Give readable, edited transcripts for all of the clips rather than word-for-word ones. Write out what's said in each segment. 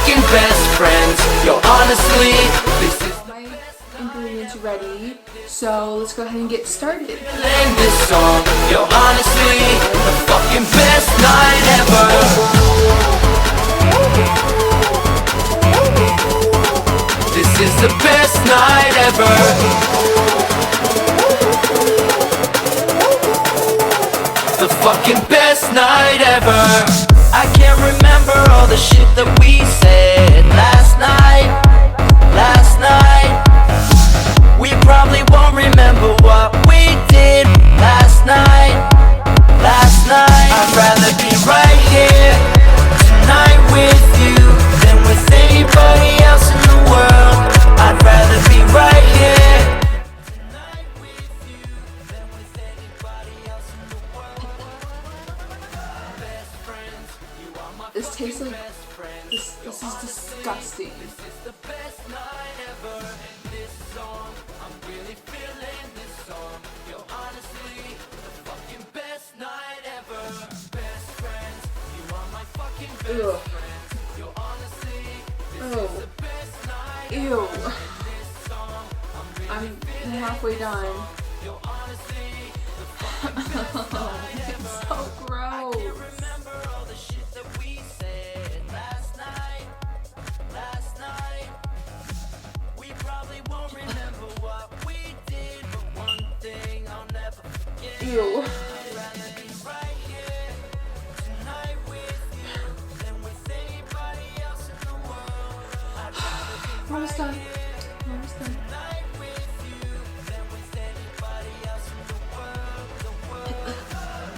fucking best friends. Yo, honestly, this is My ingredients ready, so let's go ahead and get started. feeling this song. Yo, honestly, the fucking best night ever. This is the best night ever. The fucking best night ever. I can't remember all the shit that we said last night. Last night. We probably won't remember what we did last night. Last night. I'd rather be right here tonight with you than with anybody else in the world. I'd rather be right here tonight with you than with anybody else in the world. Best friends, you are my This tastes like best friends. this is disgusting. This is the best night ever. And this song, I'm really feeling this song. Yo, honestly, the fucking best night ever. Best friends, you are my fucking best Ugh. friends. Yo, honestly, this Oh. is the best night Ew. ever. This song, I'm really I'm halfway done. yo, honestly, the fucking best night It's ever. so gross. Remember all the shit that we said last night. Last night. We probably won't remember what we did, but one thing I'll never forget. Ew. I'd rather be right here tonight with you than with anybody else in the world. I'd rather be I'm almost done. I'm almost done. right with you than with anybody else in the world. The world.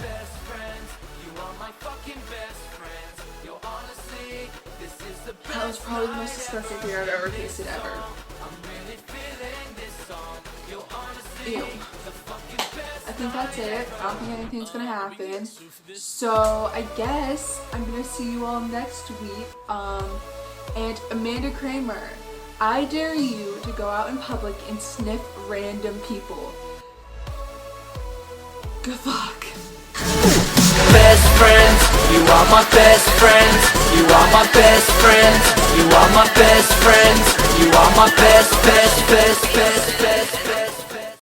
Best friends, you are my fucking best friends. Yo, honestly, this is the best. That was probably the most disgusting thing I've ever tasted ever. I'm really feeling this song. Yo, honestly, Ew. the fucking best. I think that's it. I don't think anything's gonna happen. So I guess I'm gonna see you all next week. And Amanda Kramer, I dare you to go out in public and sniff random people. Good luck. Best friends, you are my best friends. You are my best friends. You are my best friends. You are my best, best, best, best, best.